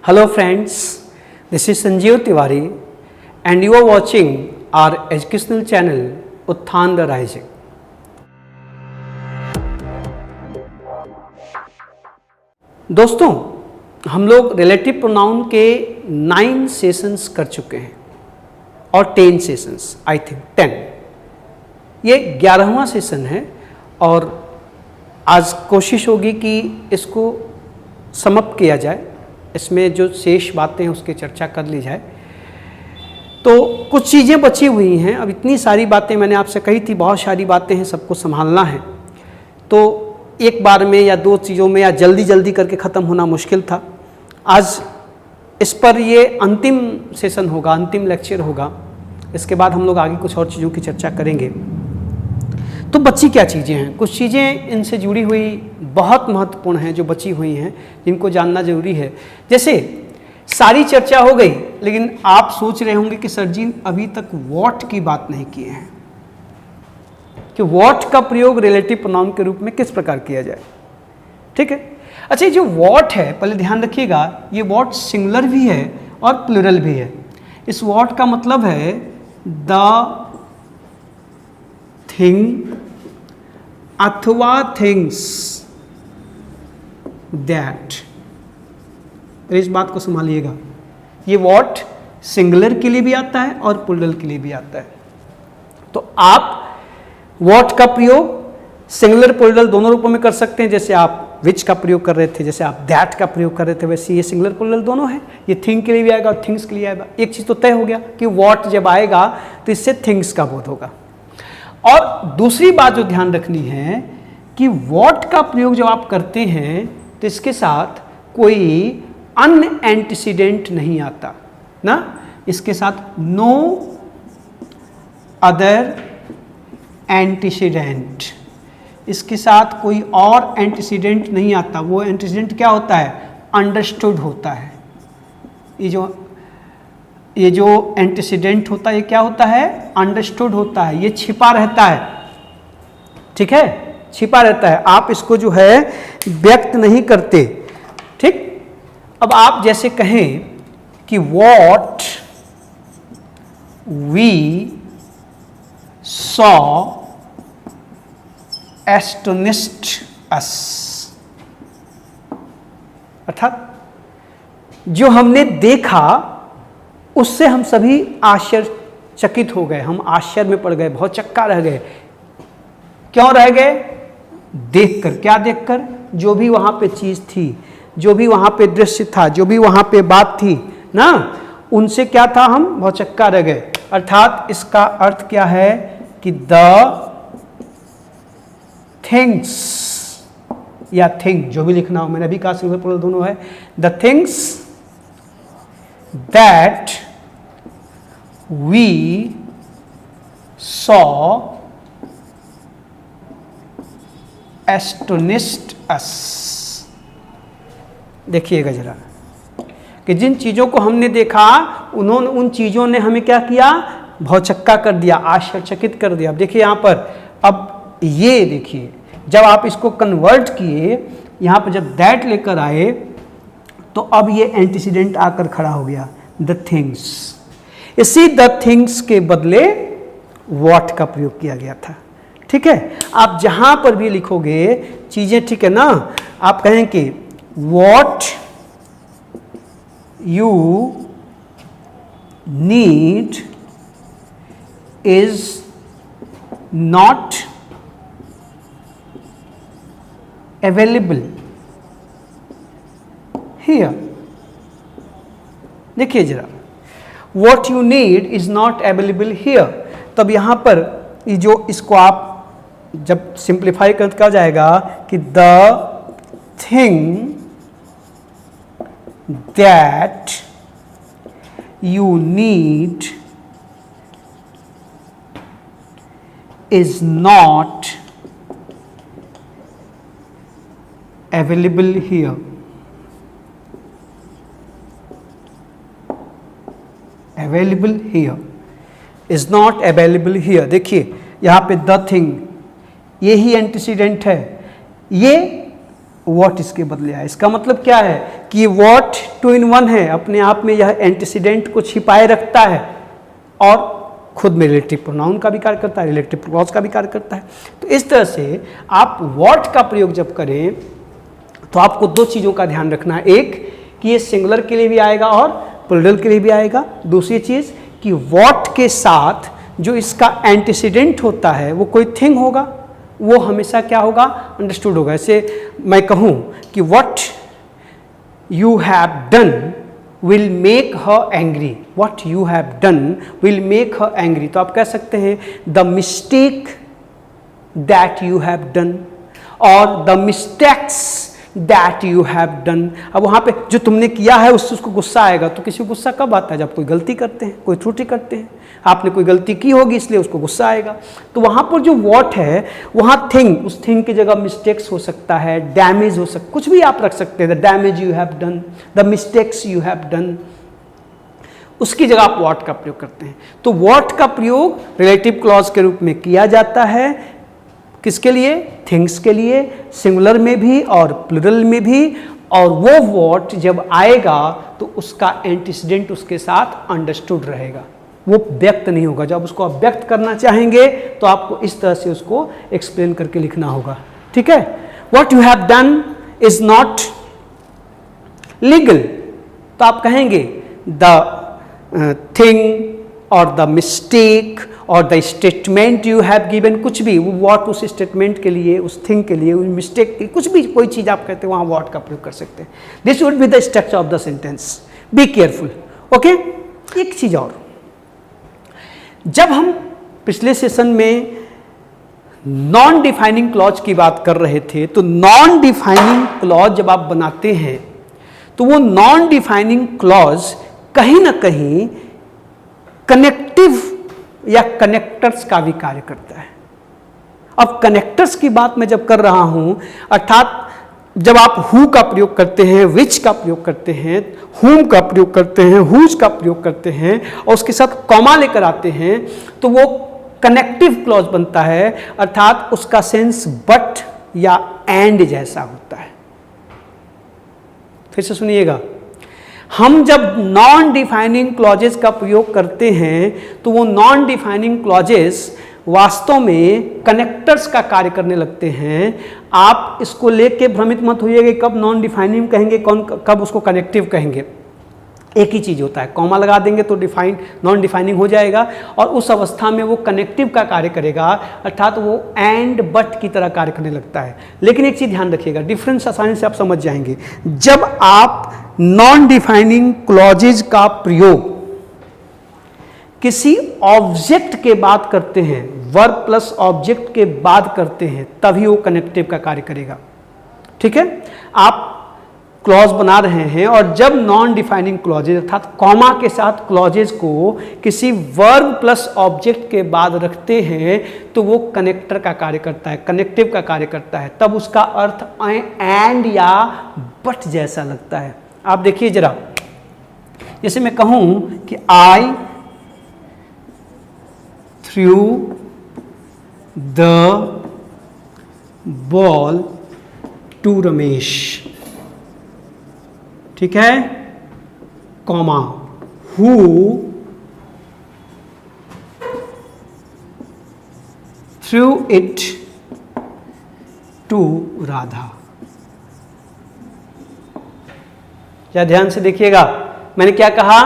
Hello friends, this is Sanjeev Tiwari and you are watching our educational channel Utthan the Rising. दोस्तों, हम लोग relative pronoun के 9 sessions कर चुके हैं और 10 सेशंस, आई थिंक 10। ये 11वां सेशन है और आज कोशिश होगी कि इसको समाप्त किया जाए, इसमें जो शेष बातें हैं उसकी चर्चा कर ली जाए। तो कुछ चीज़ें बची हुई हैं, अब इतनी सारी बातें मैंने आपसे कही थी, बहुत सारी बातें हैं, सबको संभालना है, तो एक बार में या 2 चीज़ों में या जल्दी जल्दी करके ख़त्म होना मुश्किल था। आज इस पर ये अंतिम सेशन होगा, अंतिम लेक्चर होगा, इसके बाद हम लोग आगे कुछ और चीज़ों की चर्चा करेंगे। तो बची क्या चीज़ें हैं? कुछ चीज़ें इनसे जुड़ी हुई बहुत महत्वपूर्ण हैं जो बची हुई हैं, जिनको जानना जरूरी है। जैसे सारी चर्चा हो गई, लेकिन आप सोच रहे होंगे कि सर जी अभी तक व्हाट की बात नहीं किए हैं, कि व्हाट का प्रयोग रिलेटिव प्रोनाउन के रूप में किस प्रकार किया जाए। ठीक है, अच्छा, जो व्हाट है पहले ध्यान रखिएगा, ये व्हाट सिंगुलर भी है और प्लूरल भी है। इस व्हाट का मतलब है द थिंग अथवा थिंग्स दैट। तो इस बात को संभालिएगा, ये व्हाट सिंगुलर के लिए भी आता है और प्लूरल के लिए भी आता है। तो आप व्हाट का प्रयोग सिंगुलर प्लूरल दोनों रूपों में कर सकते हैं। जैसे आप विच का प्रयोग कर रहे थे, जैसे आप दैट का प्रयोग कर रहे थे, वैसे ये सिंगुलर प्लूरल दोनों है। ये थिंग के लिए भी आएगा और थिंग्स के लिए आएगा। एक चीज़ तो तय हो गया कि व्हाट जब आएगा तो इससे थिंग्स का बोध होगा। और दूसरी बात जो ध्यान रखनी है कि व्हाट का प्रयोग जब आप करते हैं तो इसके साथ कोई अन एंटीसीडेंट नहीं आता ना, इसके साथ नो अदर एंटीसीडेंट, इसके साथ कोई और एंटीसीडेंट नहीं आता। वो एंटीसीडेंट क्या होता है? अंडरस्टूड होता है। ये जो एंटीसीडेंट होता है ये क्या होता है? अंडरस्टूड होता है। ये छिपा रहता है, ठीक है, छिपा रहता है, आप इसको जो है व्यक्त नहीं करते। ठीक, अब आप जैसे कहें कि व्हाट वी सॉ एस्टोनिस्ड अस, अर्थात जो हमने देखा उससे हम सभी आश्चर्यचकित हो गए, हम आश्चर्य में पड़ गए, बहुत चक्का रह गए। क्यों रह गए? देखकर। क्या देखकर? जो भी वहां पे चीज थी, जो भी वहां पे दृश्य था, जो भी वहां पे बात थी ना, उनसे क्या था? हम बहुत चक्का रह गए। अर्थात इसका अर्थ क्या है कि द थिंग्स या थिंग, जो भी लिखना हो, मैंने अभी कहा सिंगुलर प्लूरल दोनों है, the things that we saw astonished us. देखिएगा जरा कि जिन चीज़ों को हमने देखा उन्होंने, उन चीज़ों ने हमें क्या किया? भौचक्का कर दिया, आश्चर्यचकित कर दिया। अब देखिए यहाँ पर, अब ये देखिए, जब आप इसको कन्वर्ट किए, यहाँ पर जब दैट लेकर आए तो अब ये एंटीसीडेंट आकर खड़ा हो गया, द थिंग्स। इसी द थिंग्स के बदले व्हाट का प्रयोग किया गया था। ठीक है, आप जहां पर भी लिखोगे चीजें, ठीक है ना, आप कहें कि what you need is not available here. देखिए जरा, what you need is not available here. तब यहां पर ये जो, इसको आप जब सिंप्लीफाई कर जाएगा कि the thing that you need is not available here. Available here is not available here. देखिए यहाँ पे द थिंग, ये ही एंटीसीडेंट है, ये व्हाट इसके बदले आया। इसका मतलब क्या है कि व्हाट 2 in 1 है, अपने आप में यह एंटीसीडेंट को छिपाए रखता है और खुद में रिलेटिव प्रोनाउन का भी कार्य करता है, रिलेटिव क्लॉज का भी कार्य करता है। तो इस तरह से आप व्हाट का प्रयोग जब करें तो आपको दो चीज़ों का ध्यान रखना है, एक कि ये सिंगुलर के लिए भी आएगा और प्लूरल के लिए भी आएगा, दूसरी चीज़ कि व्हाट के साथ जो इसका एंटीसीडेंट होता है वो कोई थिंग होगा, वो हमेशा क्या होगा, अंडरस्टूड होगा। ऐसे मैं कहूँ कि what you have done will make her angry, what you have done will make her angry, तो आप कह सकते हैं the mistake that you have done और the mistakes that you have done। अब वहाँ पे जो तुमने किया है उससे उसको गुस्सा आएगा। तो किसी को गुस्सा कब आता है, जब कोई गलती करते हैं, कोई त्रुटि करते हैं, आपने कोई गलती की होगी इसलिए उसको गुस्सा आएगा। तो वहाँ पर जो वॉट है वहाँ थिंग, उस थिंग की जगह मिस्टेक्स हो सकता है, डैमेज हो सकता, कुछ भी आप रख सकते हैं, the damage you have done, the mistakes you have done, उसकी जगह आप वॉट का प्रयोग करते हैं। तो वॉट का प्रयोग रिलेटिव क्लॉज के रूप में किया जाता है, किसके लिए, थिंग्स के लिए, सिंगुलर में भी और प्लूरल में भी। और वो वॉट जब आएगा तो उसका एंटीसीडेंट उसके साथ अंडरस्टूड रहेगा, वो व्यक्त नहीं होगा। जब उसको आप व्यक्त करना चाहेंगे तो आपको इस तरह से उसको एक्सप्लेन करके लिखना होगा, ठीक है। What you have done is not legal, तो आप कहेंगे द थिंग और द मिस्टेक और the statement you have given, कुछ भी व्हाट उस स्टेटमेंट के लिए, उस थिंग के लिए, उस मिस्टेक के, कुछ भी कोई चीज़ आप कहते हैं वहाँ व्हाट का प्रयोग कर सकते हैं। This would be the structure of the sentence, be careful, okay. एक चीज़ और, जब हम पिछले सेशन में नॉन डिफाइनिंग क्लॉज की बात कर रहे थे, तो नॉन डिफाइनिंग क्लॉज जब आप बनाते हैं तो वो नॉन डिफाइनिंग क्लॉज कहीं ना कहीं कनेक्टिव या कनेक्टर्स का भी कार्य करता है। अब कनेक्टर्स की बात मैं जब कर रहा हूं, अर्थात जब आप हु का प्रयोग करते हैं, विच का प्रयोग करते हैं, हुम का प्रयोग करते हैं, हुज का प्रयोग करते हैं और उसके साथ कॉमा लेकर आते हैं, तो वो कनेक्टिव क्लॉज बनता है, अर्थात उसका सेंस बट या एंड जैसा होता है। फिर से सुनिएगा, हम जब नॉन डिफाइनिंग क्लॉजेस का प्रयोग करते हैं तो वो नॉन डिफाइनिंग क्लॉजेस वास्तव में कनेक्टर्स का कार्य करने लगते हैं। आप इसको लेके भ्रमित मत होइएगा कब नॉन डिफाइनिंग कहेंगे, कब उसको कनेक्टिव कहेंगे। एक ही चीज़ होता है, कॉमा लगा देंगे तो नॉन डिफाइनिंग हो जाएगा और उस अवस्था में वो कनेक्टिव का कार्य करेगा, अर्थात वो एंड बट की तरह कार्य करने लगता है। लेकिन एक चीज़ ध्यान रखिएगा, डिफरेंस आसानी से आप समझ जाएंगे। जब आप नॉन डिफाइनिंग क्लॉजेज का प्रयोग किसी ऑब्जेक्ट के बाद करते हैं, वर्ब प्लस ऑब्जेक्ट के बाद करते हैं, तभी वो कनेक्टिव का कार्य करेगा, ठीक है। आप क्लॉज बना रहे हैं और जब नॉन डिफाइनिंग क्लॉजेज अर्थात कॉमा के साथ क्लॉजेज को किसी वर्ब प्लस ऑब्जेक्ट के बाद रखते हैं तो वो कनेक्टर का कार्य करता है, कनेक्टिव का कार्य करता है, तब उसका अर्थ एंड या बट जैसा लगता है। आप देखिए जरा, जैसे मैं कहूं कि I threw the ball to Ramesh, ठीक है, comma who threw it to Radha. या ध्यान से देखिएगा, मैंने क्या कहा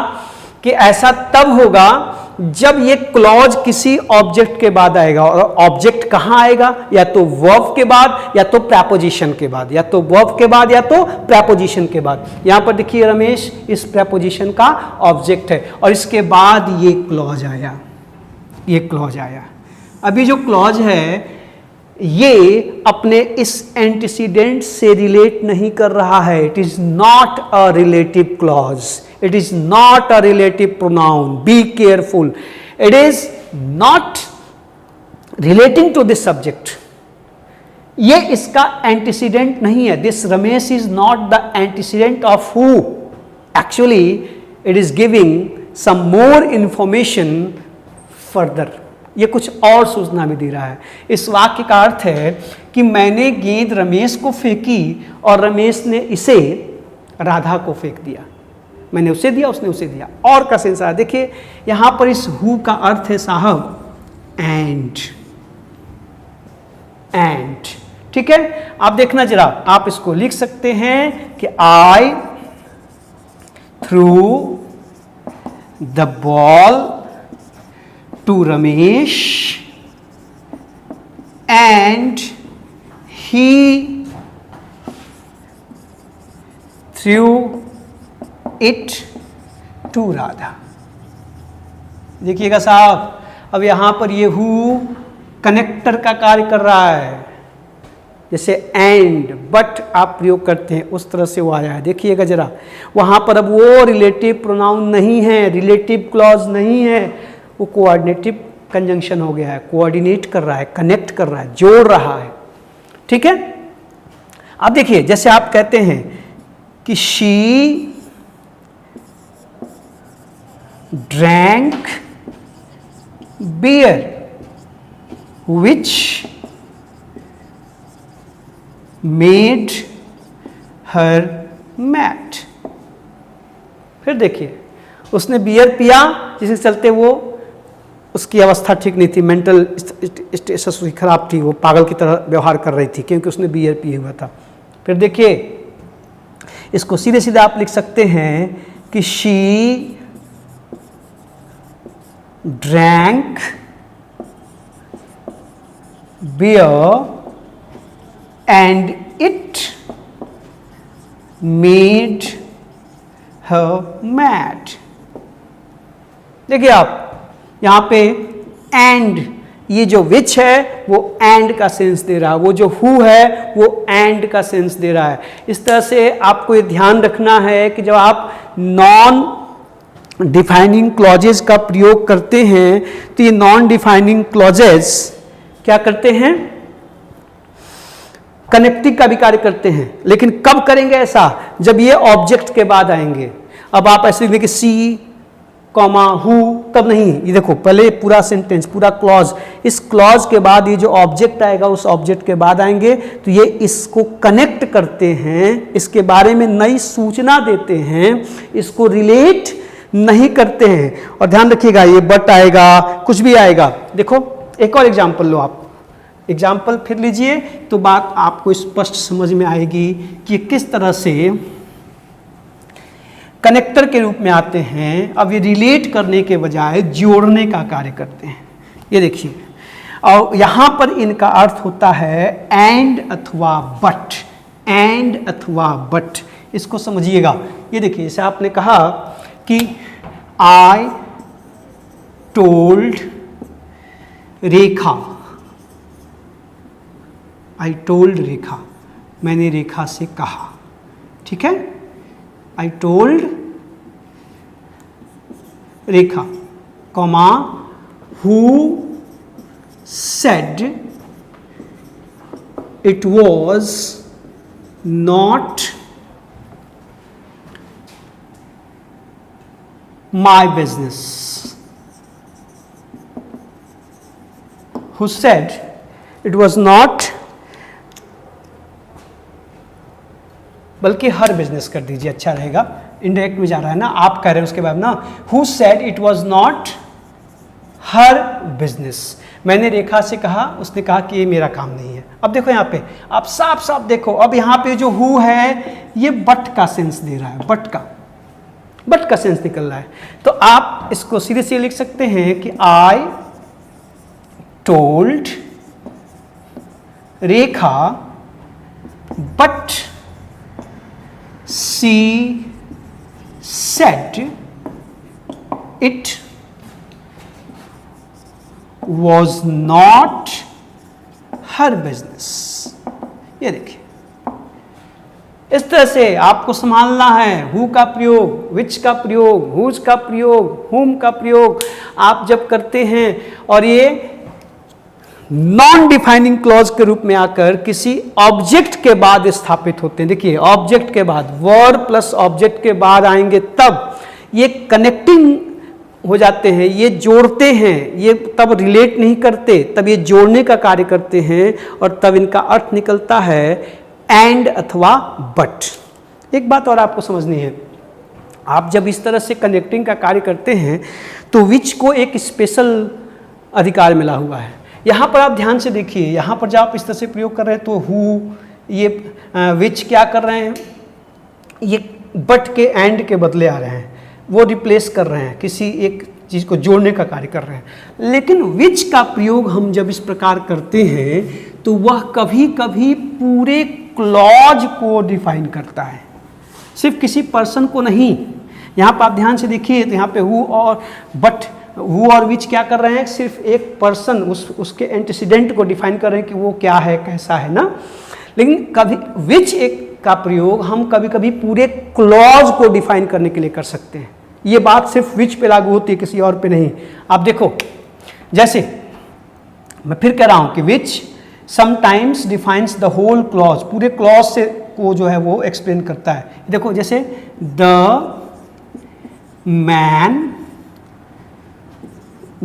कि ऐसा तब होगा जब ये क्लॉज किसी ऑब्जेक्ट के बाद आएगा। और ऑब्जेक्ट कहाँ आएगा, या तो वर्ब के बाद या तो प्रेपोजिशन के बाद, या तो वर्ब के बाद या तो प्रेपोजिशन के बाद। यहां पर देखिए रमेश इस प्रेपोजिशन का ऑब्जेक्ट है और इसके बाद ये क्लॉज आया, ये क्लॉज आया। अभी जो क्लॉज है ये अपने इस एंटीसीडेंट से रिलेट नहीं कर रहा है। It is not a relative clause, it is not a relative pronoun, be careful, it is not relating to this subject, ये इसका antecedent नहीं है। this Ramesh is not the antecedent of who, actually it is giving some more information further, ये कुछ और सूचना भी दे रहा है। इस वाक्य का अर्थ है कि मैंने गेंद रमेश को फेंकी और रमेश ने इसे राधा को फेंक दिया, मैंने उसे दिया, उसने उसे दिया, और का सेंस आया। देखिए यहां पर इस हु का अर्थ है साहब एंड, एंड, ठीक है। आप देखना जरा, आप इसको लिख सकते हैं कि I threw the ball to Ramesh and he threw it to Radha. देखिएगा साहब, अब यहां पर ये हु कनेक्टर का कार्य कर रहा है, जैसे एंड बट आप प्रयोग करते हैं उस तरह से वो आया है। देखिएगा जरा, वहां पर अब वो रिलेटिव प्रोनाउन नहीं है, रिलेटिव क्लॉज नहीं है, वो कोऑर्डिनेटिव कंजंक्शन हो गया है, कोऑर्डिनेट कर रहा है, कनेक्ट कर रहा है, जोड़ रहा है, ठीक है। अब देखिए, जैसे आप कहते हैं कि she drank beer which made her mad। फिर देखिए, उसने बियर पिया जिसके चलते वो, उसकी अवस्था ठीक नहीं थी, मेंटल स्टेटस उसकी खराब थी, वो पागल की तरह व्यवहार कर रही थी क्योंकि उसने बियर पिए हुआ था। फिर देखिए, इसको सीधे सीधे आप लिख सकते हैं कि she drank beer and it made her mad। देखिए आप यहां पे एंड, ये जो विच है वो एंड का सेंस दे रहा है, वो जो हु है वो एंड का सेंस दे रहा है। इस तरह से आपको ये ध्यान रखना है कि जब आप नॉन डिफाइनिंग क्लॉजेस का प्रयोग करते हैं तो ये नॉन डिफाइनिंग क्लॉजेस क्या करते हैं, कनेक्टिंग का भी कार्य करते हैं। लेकिन कब करेंगे ऐसा, जब ये ऑब्जेक्ट के बाद आएंगे। अब आप ऐसे देखिए सी कॉमा हु, तब नहीं, ये देखो पहले पूरा सेंटेंस, पूरा क्लॉज, इस क्लॉज के बाद ये जो ऑब्जेक्ट आएगा उस ऑब्जेक्ट के बाद आएंगे, तो ये इसको कनेक्ट करते हैं, इसके बारे में नई सूचना देते हैं, इसको रिलेट नहीं करते हैं। और ध्यान रखिएगा, ये बट आएगा, कुछ भी आएगा। देखो एक और एग्जाम्पल लो, आप एग्जाम्पल फिर लीजिए तो बात आपको स्पष्ट समझ में आएगी कि किस तरह से कनेक्टर के रूप में आते हैं। अब ये रिलेट करने के बजाय जोड़ने का कार्य करते हैं। ये देखिए, और यहां पर इनका अर्थ होता है एंड अथवा बट, एंड अथवा बट, इसको समझिएगा। ये देखिए, जैसे आपने कहा कि I told Rekha, I told रेखा, मैंने रेखा से कहा, ठीक है। I told Rekha, comma who said it was not my business, who said it was not, बल्कि हर बिजनेस कर दीजिए, अच्छा रहेगा, इनडायरेक्ट में जा रहा है ना, आप कह रहे हैं उसके बाद ना, who said it was not her business, मैंने रेखा से कहा, उसने कहा कि ये मेरा काम नहीं है। अब देखो यहाँ पे आप साफ साफ देखो, अब यहाँ पे जो हु है ये बट का सेंस दे रहा है, बट का सेंस निकल रहा है। तो आप इसको सीधे सीधे लिख सकते हैं कि I told Rekha but she said it was not her business। ये देखिए, इस तरह से आपको संभालना है। हु का प्रयोग, विच का प्रयोग, हुज का प्रयोग, हुम का प्रयोग आप जब करते हैं और ये नॉन डिफाइनिंग क्लॉज के रूप में आकर किसी ऑब्जेक्ट के बाद स्थापित होते हैं। देखिए, ऑब्जेक्ट के बाद, वर्ब प्लस ऑब्जेक्ट के बाद आएंगे तब ये कनेक्टिंग हो जाते हैं, ये जोड़ते हैं, ये तब रिलेट नहीं करते, तब ये जोड़ने का कार्य करते हैं और तब इनका अर्थ निकलता है एंड अथवा बट। एक बात और आपको समझनी है, आप जब इस तरह से कनेक्टिंग का कार्य करते हैं तो विच को एक स्पेशल अधिकार मिला हुआ है। यहाँ पर आप ध्यान से देखिए, यहाँ पर जब आप इस तरह से प्रयोग कर रहे हैं तो हु, ये विच क्या कर रहे हैं, ये बट के एंड के बदले आ रहे हैं, वो रिप्लेस कर रहे हैं, किसी एक चीज़ को जोड़ने का कार्य कर रहे हैं। लेकिन विच का प्रयोग हम जब इस प्रकार करते हैं तो वह कभी कभी पूरे क्लॉज को डिफाइन करता है, सिर्फ किसी पर्सन को नहीं। यहाँ पर आप ध्यान से देखिए तो यहाँ पे हु और बट, हु और विच क्या कर रहे हैं, सिर्फ एक पर्सन उसके एंटीसीडेंट को डिफाइन कर रहे हैं कि वो क्या है, कैसा है ना। लेकिन कभी विच एक का प्रयोग हम कभी कभी पूरे क्लॉज को डिफाइन करने के लिए कर सकते हैं। ये बात सिर्फ विच पे लागू होती है, किसी और पे नहीं। आप देखो, जैसे मैं फिर कह रहा हूं कि which sometimes defines the whole clause, पूरे क्लॉज से को जो है वो एक्सप्लेन करता है। देखो जैसे the man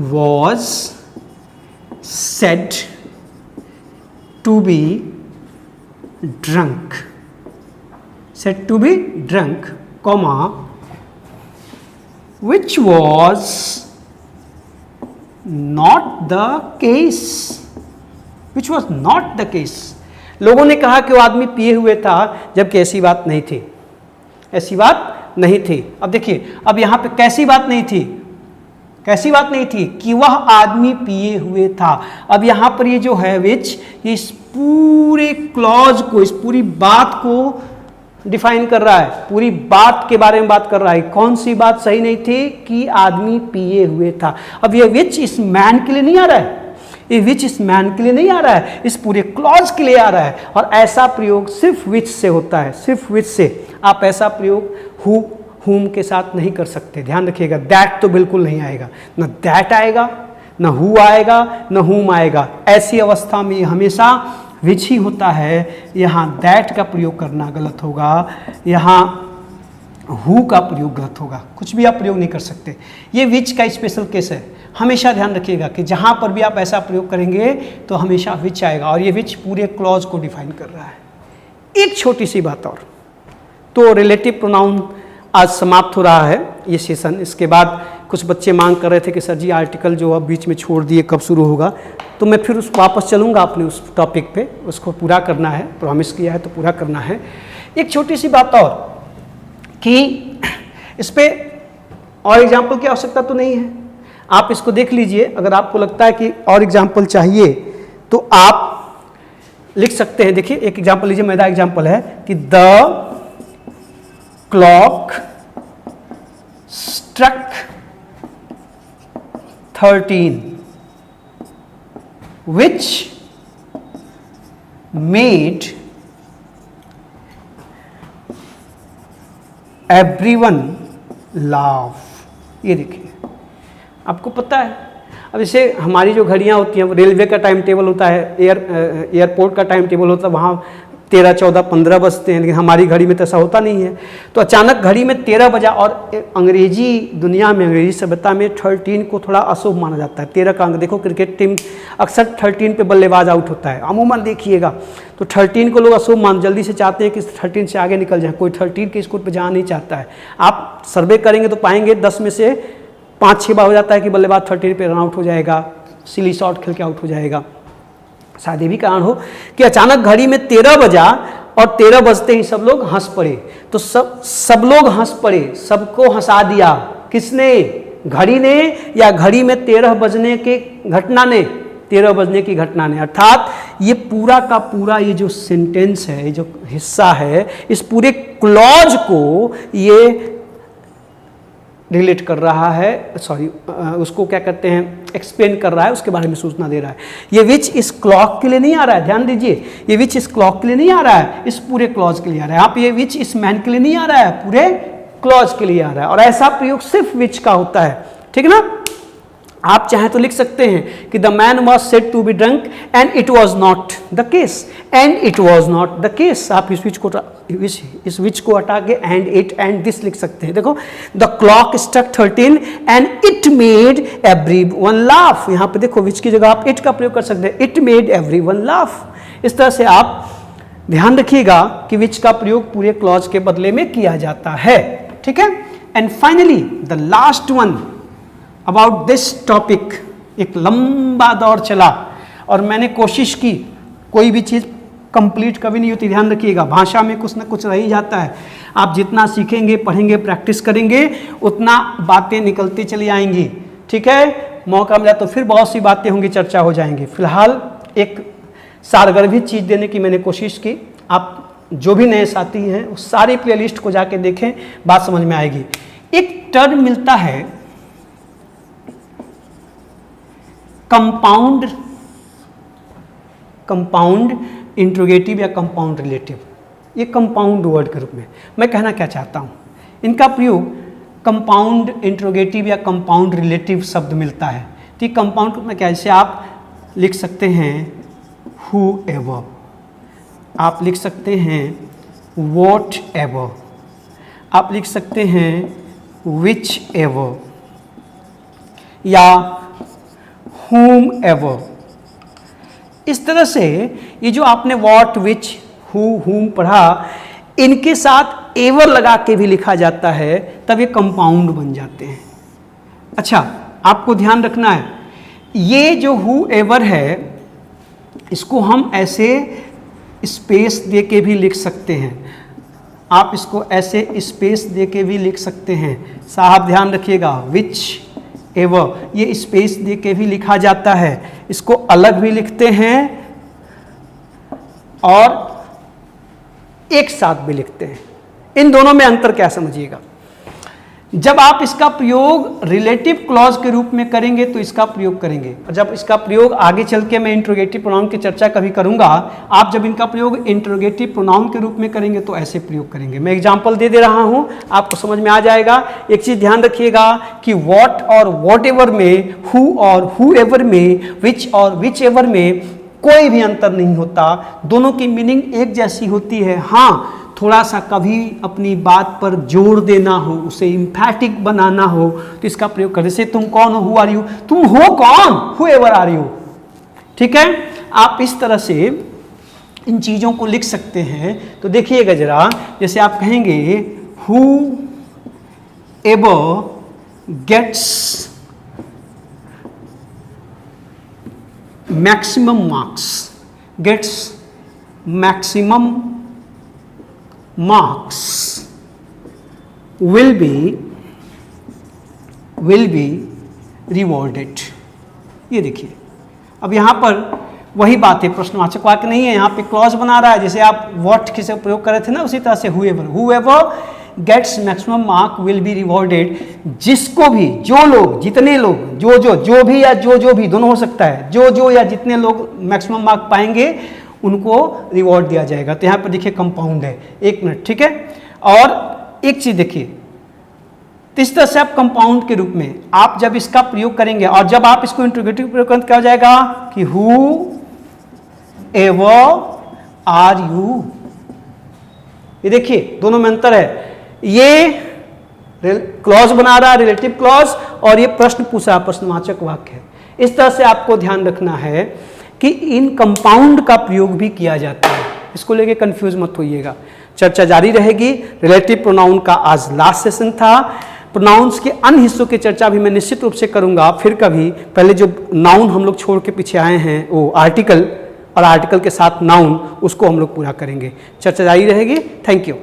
was said to be drunk, said to be drunk, comma, which was not the case, which was not the case। लोगों ने कहा कि वो आदमी पिए हुए था, जबकि ऐसी बात नहीं थी, ऐसी बात नहीं थी। अब देखिए, अब यहाँ पे कैसी बात नहीं थी, कैसी बात नहीं थी कि वह आदमी पिए हुए था। अब यहाँ पर ये जो है विच, इस पूरे क्लॉज को, इस पूरी बात को डिफाइन कर रहा है, पूरी बात के बारे में बात कर रहा है। कौन सी बात सही नहीं थी, कि आदमी पिए हुए था। अब ये विच इस मैन के लिए नहीं आ रहा है, ये विच इस मैन के लिए नहीं आ रहा है, इस पूरे क्लॉज के लिए आ रहा है। और ऐसा प्रयोग सिर्फ विच से होता है, सिर्फ विच से। आप ऐसा प्रयोग हु, हुम के साथ नहीं कर सकते, ध्यान रखिएगा। दैट तो बिल्कुल नहीं आएगा, न दैट आएगा, न हु आएगा, न हुम आएगा। ऐसी अवस्था में हमेशा विच ही होता है। यहाँ दैट का प्रयोग करना गलत होगा, यहाँ हु का प्रयोग गलत होगा, कुछ भी आप प्रयोग नहीं कर सकते। ये विच का स्पेशल केस है। हमेशा ध्यान रखिएगा कि जहाँ पर भी आप ऐसा प्रयोग करेंगे तो हमेशा विच आएगा, और ये विच पूरे क्लॉज को डिफाइन कर रहा है। एक छोटी सी बात और, तो रिलेटिव प्रोनाउन आज समाप्त हो रहा है ये सेशन। इसके बाद कुछ बच्चे मांग कर रहे थे कि सर जी आर्टिकल जो अब बीच में छोड़ दिए कब शुरू होगा, तो मैं फिर वापस चलूँगा अपने उस टॉपिक पे, उसको पूरा करना है, प्रॉमिस किया है तो पूरा करना है। एक छोटी सी बात और कि इस पर और एग्जाम्पल की आवश्यकता तो नहीं है, आप इसको देख लीजिए। अगर आपको लगता है कि और एग्जाम्पल चाहिए तो आप लिख सकते हैं। देखिए एक एग्जाम्पल लीजिए, मेरा एग्जाम्पल है कि the clock struck 13 which made everyone laugh। ये देखिए, आपको पता है, अब जैसे हमारी जो घड़ियाँ होती हैं, रेलवे का टाइम टेबल होता है, एयरपोर्ट का टाइम टेबल होता है, वहाँ 13, 14, 15 बजते हैं, लेकिन हमारी घड़ी में तो ऐसा होता नहीं है। तो अचानक घड़ी में 13 बजा, और अंग्रेजी दुनिया में, अंग्रेजी सभ्यता में 13 को थोड़ा अशुभ माना जाता है। 13 का अंक देखो, क्रिकेट टीम अक्सर 13 पे बल्लेबाज आउट होता है, अमूमन देखिएगा। तो 13 को लोग अशुभ मान, जल्दी से चाहते हैं कि 13 से आगे निकल जाए, कोई 13 के स्कोर पर जाना नहीं चाहता है। आप सर्वे करेंगे तो पाएंगे 10 में से 5-6 बार हो जाता है कि बल्लेबाज 13 पे रन आउट हो जाएगा, सिली शॉट खेल के आउट हो जाएगा। शायद ये भी कारण हो कि अचानक घड़ी में 13 बजा और 13 बजते ही सब लोग हंस पड़े। तो सब लोग हंस पड़े, सबको हंसा दिया। किसने? घड़ी ने, या घड़ी में 13 बजने के घटना ने, 13 बजने की घटना ने। अर्थात ये पूरा का पूरा ये जो सेंटेंस है, ये जो हिस्सा है, इस पूरे क्लॉज को ये रिलेट कर रहा है, सॉरी उसको क्या कहते हैं, एक्सप्लेन कर रहा है, उसके बारे में सूचना दे रहा है। ये विच इस क्लॉक के लिए नहीं आ रहा है, ध्यान दीजिए, ये विच इस क्लॉक के लिए नहीं आ रहा है, इस पूरे क्लॉज के लिए आ रहा है। यहाँ पे ये विच इस मैन के लिए नहीं आ रहा है, पूरे क्लॉज के लिए आ रहा है। और ऐसा प्रयोग सिर्फ विच का होता है, ठीक है ना। आप चाहें तो लिख सकते हैं कि the man was said to be drunk and it was not the case, and it was not the case. आप इस विच को हटा के एंड इट एंड दिस लिख सकते हैं। देखो, the clock struck 13 and it made everyone laugh. यहाँ पे देखो विच की जगह आप इट का प्रयोग कर सकते हैं, इट मेड एवरीवन लाफ। इस तरह से आप ध्यान रखिएगा कि विच का प्रयोग पूरे क्लॉज के बदले में किया जाता है, ठीक है। And finally the last one about this topic, एक लंबा दौर चला और मैंने कोशिश की, कोई भी चीज़ कंप्लीट कभी नहीं होती, ध्यान रखिएगा, भाषा में कुछ ना कुछ रह ही जाता है। आप जितना सीखेंगे, पढ़ेंगे, प्रैक्टिस करेंगे, उतना बातें निकलती चली आएंगी, ठीक है। मौका मिला तो फिर बहुत सी बातें होंगी, चर्चा हो जाएंगी। फिलहाल एक सारगर्भित चीज़ देने की मैंने कोशिश की। आप जो भी नए साथी हैं उस सारी प्लेलिस्ट को जाके देखें, बात समझ में आएगी। एक टर्म मिलता है कंपाउंड, कंपाउंड इंट्रोगेटिव या कंपाउंड रिलेटिव। ये कंपाउंड वर्ड के रूप में मैं कहना क्या चाहता हूँ, इनका प्रयोग कंपाउंड इंट्रोगेटिव या कंपाउंड रिलेटिव शब्द मिलता है। तो कंपाउंड में क्या, जैसे आप लिख सकते हैं whoever, आप लिख सकते हैं whatever, आप लिख सकते हैं whichever या whomever। इस तरह से ये जो आपने what, which, who, whom पढ़ा, इनके साथ एवर लगा के भी लिखा जाता है, तब ये कंपाउंड बन जाते हैं। अच्छा, आपको ध्यान रखना है, ये जो whoever है इसको हम ऐसे स्पेस दे के भी लिख सकते हैं, आप इसको ऐसे स्पेस दे के भी लिख सकते हैं। साहब ध्यान रखिएगा, विच एवर ये स्पेस दे के भी लिखा जाता है, इसको अलग भी लिखते हैं और एक साथ भी लिखते हैं। इन दोनों में अंतर क्या समझिएगा, जब आप इसका प्रयोग रिलेटिव क्लॉज के रूप में करेंगे तो इसका प्रयोग करेंगे, और जब इसका प्रयोग आगे चल के मैं इंट्रोगेटिव प्रोनाउन की चर्चा कभी करूंगा, आप जब इनका प्रयोग इंट्रोगेटिव प्रोनाउन के रूप में करेंगे तो ऐसे प्रयोग करेंगे। मैं एग्जांपल दे रहा हूं, आपको समझ में आ जाएगा। एक चीज ध्यान रखिएगा कि व्हाट और वॉट एवर में, हु और हु एवर में, विच और विच एवर में कोई भी अंतर नहीं होता, दोनों की मीनिंग एक जैसी होती है। हाँ, थोड़ा सा कभी अपनी बात पर जोर देना हो, उसे इम्फैटिक बनाना हो तो इसका प्रयोग कर, जैसे तुम कौन हो, हु आर यू, तुम हो कौन, हु एवर आर यू, ठीक है। आप इस तरह से इन चीज़ों को लिख सकते हैं। तो देखिएगा जरा, जैसे आप कहेंगे whoever gets maximum marks, gets maximum marks will be rewarded। ये देखिए, अब यहाँ पर वही बात है, प्रश्नवाचक वाक्य नहीं है, यहाँ पे क्लॉज बना रहा है। जैसे आप what किसे प्रयोग कर रहे थे ना, उसी तरह से whoever gets maximum mark will be rewarded। जिसको भी, जो लोग, जितने लोग, जो भी या जो भी, दोनों हो सकता है, जो या जितने लोग मैक्सिमम मार्क पाएंगे उनको रिवॉर्ड दिया जाएगा। तो यहाँ पर देखिए कंपाउंड है, एक मिनट, ठीक है। और एक चीज देखिए, इस तरह से आप कंपाउंड के रूप में आप जब इसका प्रयोग करेंगे और जब आप इसको इंट्रोगेटिव प्रयोग करेंगे क्या हो जाएगा कि हु एवर आर यू। ये देखिए दोनों में अंतर है, ये क्लॉज बना रहा है रिलेटिव क्लॉज और ये प्रश्न पूछा प्रश्नवाचक वाक्य है। इस तरह से आपको ध्यान रखना है कि इन कंपाउंड का प्रयोग भी किया जाता है, इसको लेके कंफ्यूज मत होइएगा। चर्चा जारी रहेगी। रिलेटिव प्रोनाउन का आज लास्ट सेशन था। प्रोनाउंस के अन्य हिस्सों की चर्चा भी मैं निश्चित रूप से करूंगा फिर कभी। पहले जो नाउन हम लोग छोड़ के पीछे आए हैं वो आर्टिकल और आर्टिकल के साथ नाउन, उसको हम लोग पूरा करेंगे। चर्चा जारी रहेगी। Thank you.